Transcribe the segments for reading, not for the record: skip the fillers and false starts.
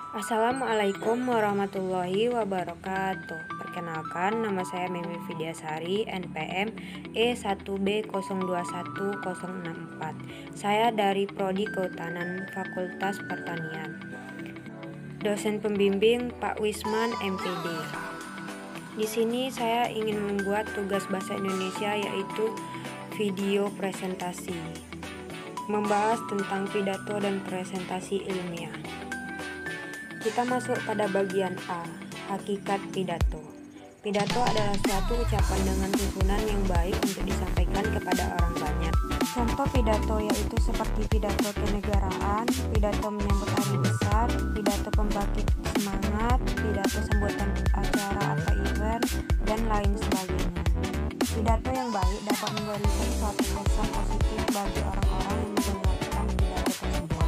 Assalamualaikum warahmatullahi wabarakatuh. Perkenalkan, nama saya Mimi Vidyasari, NPM E1B021064. Saya dari Prodi Kehutanan Fakultas Pertanian. Dosen pembimbing Pak Wisman, MPD. Di sini saya ingin membuat tugas bahasa Indonesia, yaitu video presentasi, membahas tentang pidato dan presentasi ilmiah. Kita masuk pada bagian A, hakikat pidato. Pidato adalah suatu ucapan dengan susunan yang baik untuk disampaikan kepada orang banyak. Contoh pidato yaitu seperti pidato kenegaraan, pidato menyambut hari besar, pidato pembangkit semangat, pidato sambutan acara atau event, dan lain sebagainya. Pidato yang baik dapat memberikan suatu pesan positif bagi orang-orang yang mendengarkan pidato tersebut.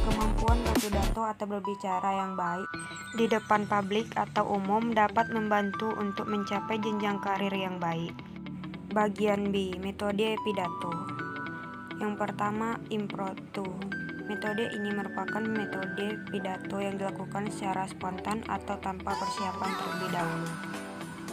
Kemampuan berpidato atau berbicara yang baik di depan publik atau umum dapat membantu untuk mencapai jenjang karir yang baik. Bagian B, metode pidato. Yang pertama, impromptu. Metode ini merupakan metode pidato yang dilakukan secara spontan atau tanpa persiapan terlebih dahulu.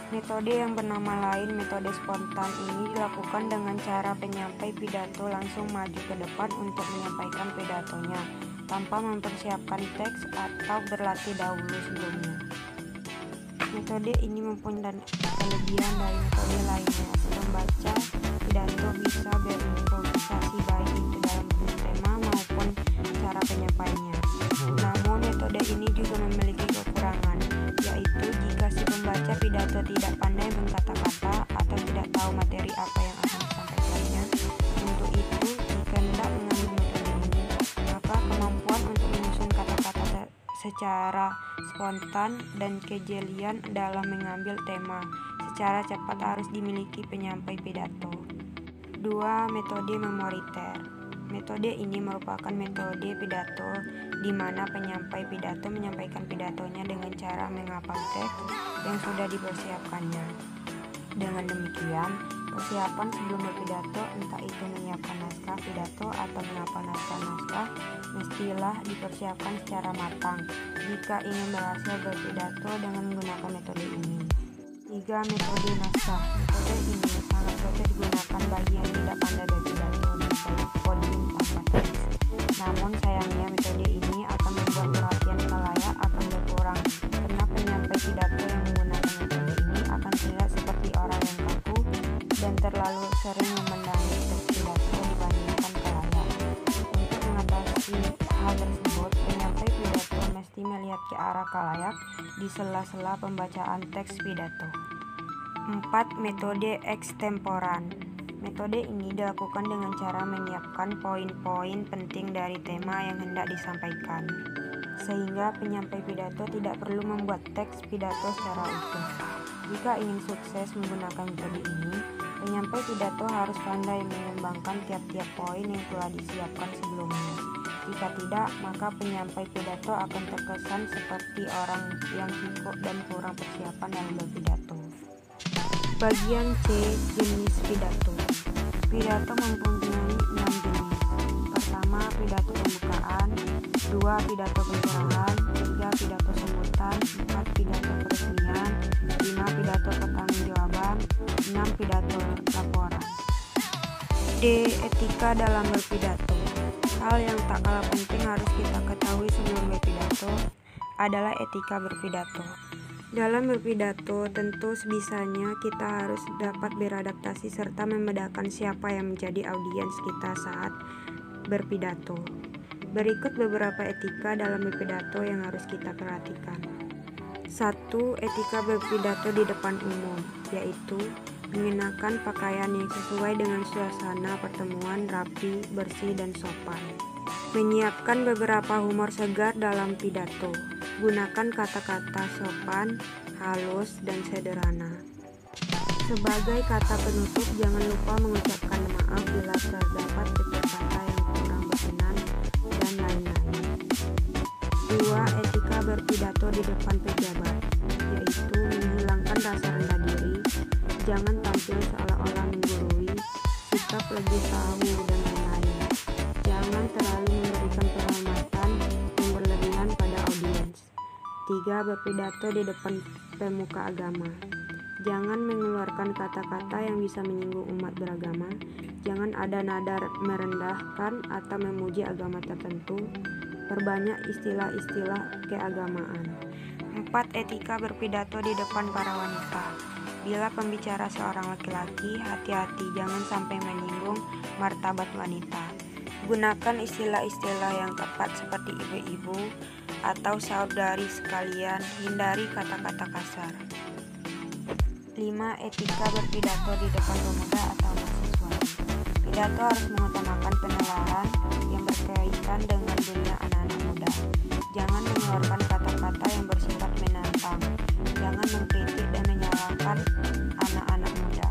Metode yang bernama lain metode spontan ini dilakukan dengan cara penyampai pidato langsung maju ke depan untuk menyampaikan pidatonya tanpa mempersiapkan teks atau berlatih dahulu sebelumnya. Metode ini mempunyai kelebihan dari metode lainnya. Pembaca pidato bisa berimprovisasi baik itu dalam bentuk tema maupun cara penyampaiannya. Namun metode ini juga memiliki kekurangan, yaitu jika si pembaca pidato tidak pandai berkata-kata atau tidak tahu materi apa yang akan disampaikannya. Untuk itu, jika hendak mengambil metode ini, maka kemampuan untuk menyusun kata-kata secara spontan dan kejelian dalam mengambil tema secara cepat harus dimiliki penyampai pidato. 2. Metode memoriter. Metode ini merupakan metode pidato di mana penyampai pidato menyampaikan pidatonya dengan cara menghafal teks yang sudah dipersiapkannya. Dengan demikian, persiapan sebelum berpidato, entah itu menyiapkan naskah pidato atau menghafal naskah-naskah, mestilah dipersiapkan secara matang jika ingin berhasil berpidato dengan menggunakan metode ini. 3. Metode naskah. Metode ini sangat cocok digunakan bagi yang tidak pandai berpidato di podium tanpa teks. Namun sayangnya metode ini akan membuat perhatian khalayak akan berkurang karena penyampai pidato yang menggunakan metode ini akan terlihat seperti orang yang kaku dan terlalu sering memenangi teks pidato dibandingkan khalayak. Untuk mengatasi hal tersebut, penyampai pidato mesti melihat ke arah khalayak di sela-sela pembacaan teks pidato. 4. Metode ekstemporan. Metode ini dilakukan dengan cara menyiapkan poin-poin penting dari tema yang hendak disampaikan, sehingga penyampai pidato tidak perlu membuat teks pidato secara utuh. Jika ingin sukses menggunakan metode ini, penyampai pidato harus pandai mengembangkan tiap-tiap poin yang telah disiapkan sebelumnya. Jika tidak, maka penyampai pidato akan terkesan seperti orang yang kikuk dan kurang persiapan dalam berpidato. Bagian C, jenis pidato. Pidato mempunyai 6 jenis. Pertama, pidato pembukaan. 2. Pidato pencerahan. 3. Pidato sambutan. 4. Pidato peresmian. 5. Pidato pertanggungjawaban. 6. Pidato laporan. D. Etika dalam berpidato. Hal yang tak kalah penting harus kita ketahui sebelum berpidato adalah etika berpidato. Dalam berpidato, tentu sebisanya kita harus dapat beradaptasi serta membedakan siapa yang menjadi audiens kita saat berpidato. Berikut beberapa etika dalam berpidato yang harus kita perhatikan. 1. Etika berpidato di depan umum, yaitu mengenakan pakaian yang sesuai dengan suasana pertemuan rapi, bersih, dan sopan. Menyiapkan beberapa humor segar dalam pidato. Gunakan kata-kata sopan, halus, dan sederhana. Sebagai kata penutup, jangan lupa mengucapkan maaf bila terdapat tutur kata yang kurang berkenan, dan lain-lain. 2. Etika berpidato di depan pejabat, yaitu menghilangkan rasa rendah diri. Jangan tampil seolah-olah menggurui, sikap lebih tahu, dan lain-lain. Jangan terlalu memberikan penghormatan yang berlebihan pada audiens. 3. Berpidato di depan pemuka agama. Jangan mengeluarkan kata-kata yang bisa menyinggung umat beragama. Jangan ada nada merendahkan atau memuji agama tertentu. Perbanyak istilah-istilah keagamaan. 4. Etika berpidato di depan para wanita. Bila pembicara seorang laki-laki, hati-hati jangan sampai menyinggung martabat wanita. Gunakan istilah-istilah yang tepat seperti ibu-ibu atau saudari sekalian. Hindari kata-kata kasar. 5. Etika berpidato di depan pemuda atau mahasiswa. Pidato harus mengutamakan penalaran yang berkaitan dengan dunia anak-anak muda. Jangan mengeluarkan kata-kata yang bersifat menantang. Jangan mengkritik dan menyalahkan anak-anak muda.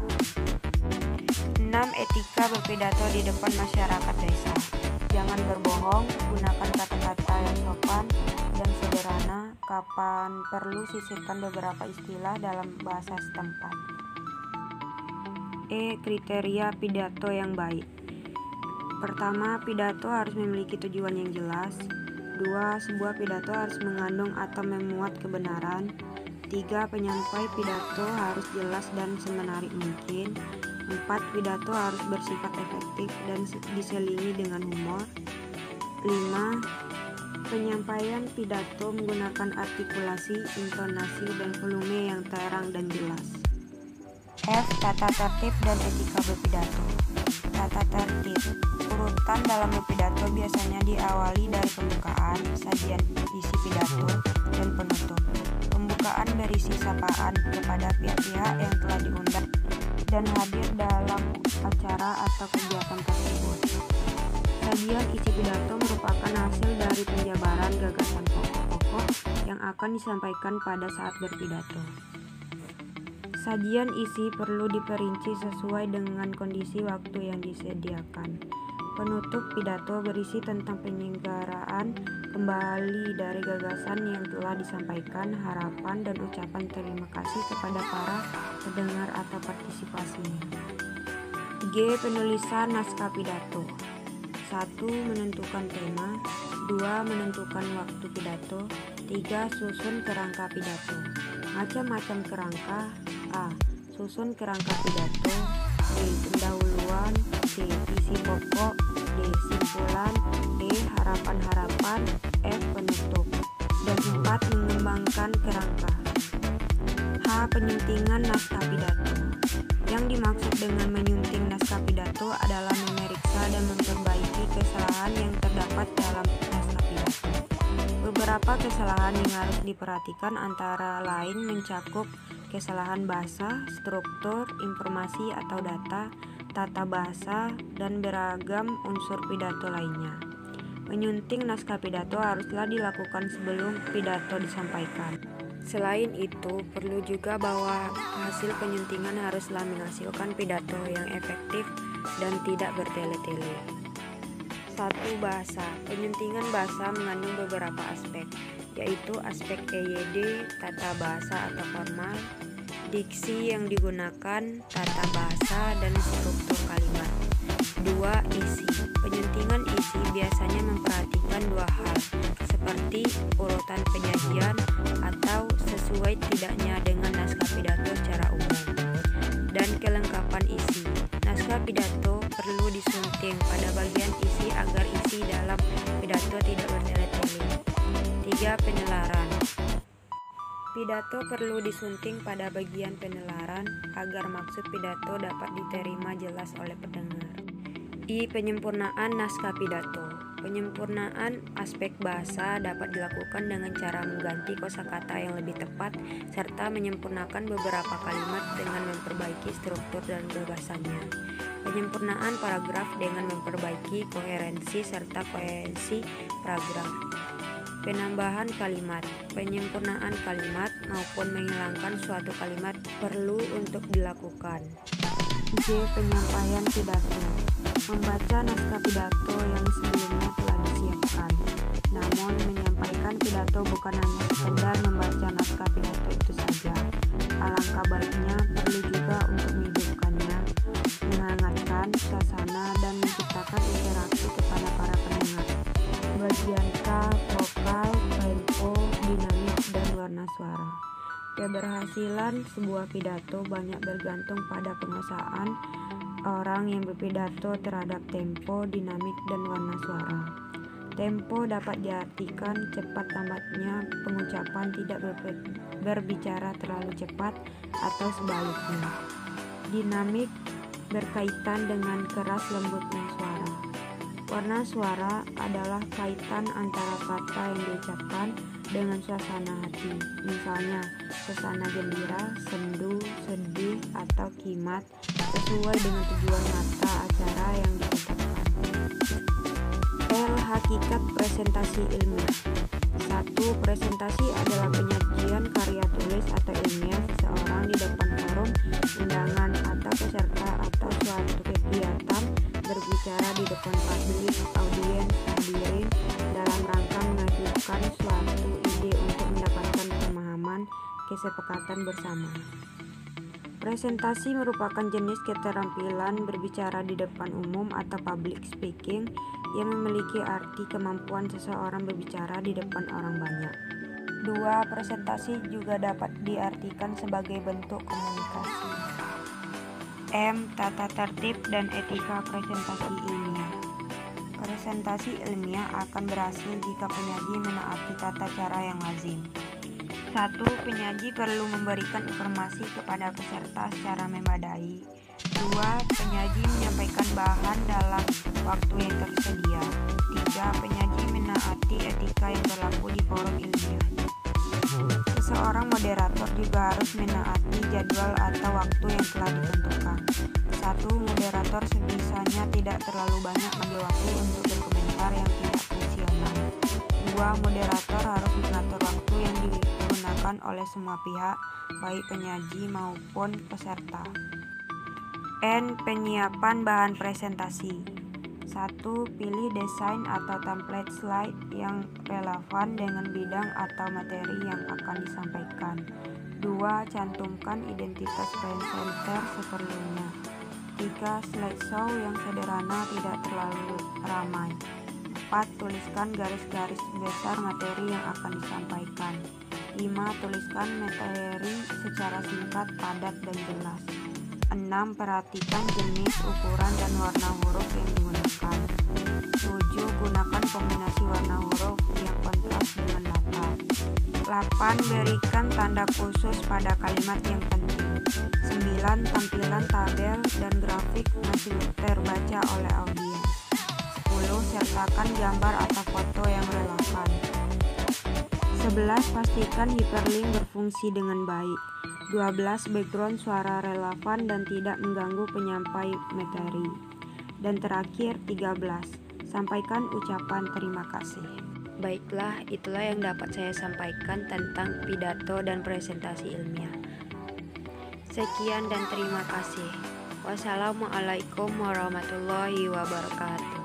6. Etika berpidato di depan masyarakat desa. Jangan berbohong, gunakan kata-kata yang sopan dan sederhana. Kapan perlu sisipkan beberapa istilah dalam bahasa setempat. Kriteria pidato yang baik. Pertama, pidato harus memiliki tujuan yang jelas. 2. Sebuah pidato harus mengandung atau memuat kebenaran. 3. Penyampai pidato harus jelas dan semenarik mungkin. 4. Pidato harus bersifat efektif dan diselingi dengan humor. 5. Penyampaian pidato menggunakan artikulasi, intonasi, dan volume yang terang dan jelas. F. Tata tertib dan etika berpidato. Tata tertib. Urutan dalam berpidato biasanya diawali dari pembukaan, sajian isi pidato, dan penutup. Pembukaan berisi sapaan kepada pihak-pihak yang telah diundang dan hadir dalam acara atau kegiatan tersebut. Sajian isi pidato merupakan hasil dari penjabaran gagasan pokok-pokok yang akan disampaikan pada saat berpidato. Sajian isi perlu diperinci sesuai dengan kondisi waktu yang disediakan. Penutup pidato berisi tentang penyelenggaraan kembali dari gagasan yang telah disampaikan, harapan dan ucapan terima kasih kepada para pendengar atau partisipasinya. G. Penulisan naskah pidato. 1. Menentukan tema. 2. Menentukan waktu pidato. 3. Susun kerangka pidato. Macam-macam kerangka. A. Susun kerangka pidato. B. Pendahuluan. C. Isi pokok. D. Simpulan. E. Harapan-harapan. F. Penutup. Dan 4. Mengembangkan kerangka. H. Penyuntingan naskah pidato. Yang dimaksud dengan menyunting naskah pidato adalah memeriksa dan memperbaiki kesalahan yang terdapat dalam naskah pidato. Beberapa kesalahan yang harus diperhatikan antara lain mencakup kesalahan bahasa, struktur, informasi atau data, tata bahasa, dan beragam unsur pidato lainnya. Menyunting naskah pidato haruslah dilakukan sebelum pidato disampaikan. Selain itu, perlu juga bahwa hasil penyuntingan haruslah menghasilkan pidato yang efektif dan tidak bertele-tele. 1. Bahasa. Penyuntingan bahasa mengandung beberapa aspek, yaitu aspek EYD, tata bahasa atau formal, diksi yang digunakan, tata bahasa, dan struktur kalimat. 2. Isi. Penyuntingan isi biasanya memperhatikan dua hal, seperti urutan penyajian atau sesuai tidaknya dengan naskah pidato secara umum, dan kelengkapan isi. Naskah pidato perlu disunting pada bagian isi agar isi dalam pidato tidak bertele-tele. 3. Penelaran. Pidato perlu disunting pada bagian penelaran agar maksud pidato dapat diterima jelas oleh pendengar. I. Penyempurnaan naskah pidato. Penyempurnaan aspek bahasa dapat dilakukan dengan cara mengganti kosakata yang lebih tepat serta menyempurnakan beberapa kalimat dengan memperbaiki struktur dan gagasannya. Penyempurnaan paragraf dengan memperbaiki koherensi serta koherensi paragraf. Penambahan kalimat. Penyempurnaan kalimat maupun menghilangkan suatu kalimat perlu untuk dilakukan. J. Penyampaian pidato. Membaca naskah pidato yang sebelumnya telah disiapkan. Namun menyampaikan pidato bukan hanya sekedar membaca naskah pidato itu saja. Alangkah baiknya perlu juga untuk menghidupkannya, menghangatkan suasana dan menciptakan interaksi kepada para pendengar. Bagian K, vokal, tempo, dinamik, dan suara. Keberhasilan sebuah pidato banyak bergantung pada penguasaan orang yang berpidato terhadap tempo, dinamik, dan warna suara. Tempo dapat diartikan cepat lambatnya pengucapan, tidak berbicara terlalu cepat atau sebaliknya. Dinamik berkaitan dengan keras lembutnya suara. Warna suara adalah kaitan antara kata yang diucapkan dengan suasana hati. Misalnya, suasana gembira, sendu, sedih, atau kimat sesuai dengan tujuan mata acara yang ditetapkan. Hakikat presentasi ilmiah. 1. Presentasi adalah penyajian karya tulis atau ilmiah seseorang di depan forum, undangan, atau peserta atau suatu kegiatan berbicara di depan publik, audiens, hadirin dalam rangka mengajukan suatu ide untuk mendapatkan pemahaman, kesepakatan bersama. Presentasi merupakan jenis keterampilan berbicara di depan umum atau public speaking yang memiliki arti kemampuan seseorang berbicara di depan orang banyak. 2. Presentasi juga dapat diartikan sebagai bentuk komunikasi. Tata tertib dan etika presentasi ilmiah. Presentasi ilmiah akan berhasil jika penyaji menaati tata cara yang lazim. 1. Penyaji perlu memberikan informasi kepada peserta secara memadai. 2. Penyaji menyampaikan bahan dalam waktu yang tersedia. 3. Penyaji menaati etika yang berlaku di forum ilmiah. Seseorang moderator juga harus menaati jadwal atau waktu yang telah ditentukan. 1. Moderator sebisanya tidak terlalu banyak mengambil waktu untuk berkomentar yang tidak fungsional. 2. Moderator harus mengatur waktu yang digunakan oleh semua pihak, baik penyaji maupun peserta. Penyiapan bahan presentasi. 1. Pilih desain atau template slide yang relevan dengan bidang atau materi yang akan disampaikan. 2. Cantumkan identitas presenter seperlunya. 3. Slideshow yang sederhana, tidak terlalu ramai. 4. Tuliskan garis-garis besar materi yang akan disampaikan. 5. Tuliskan materi secara singkat, padat, dan jelas. 6. Perhatikan jenis, ukuran, dan warna huruf yang digunakan. 7. Gunakan kombinasi warna huruf yang kontras dengan latar. 8. Berikan tanda khusus pada kalimat yang penting. 9. Tampilan tabel dan grafik masih terbaca oleh audiens. 10. Sertakan gambar atau foto yang relevan. 11. Pastikan hyperlink berfungsi dengan baik. 12. Background suara relevan dan tidak mengganggu penyampai materi. Dan terakhir 13. Sampaikan ucapan terima kasih. Baiklah, itulah yang dapat saya sampaikan tentang pidato dan presentasi ilmiah. Sekian dan terima kasih. Wassalamualaikum warahmatullahi wabarakatuh.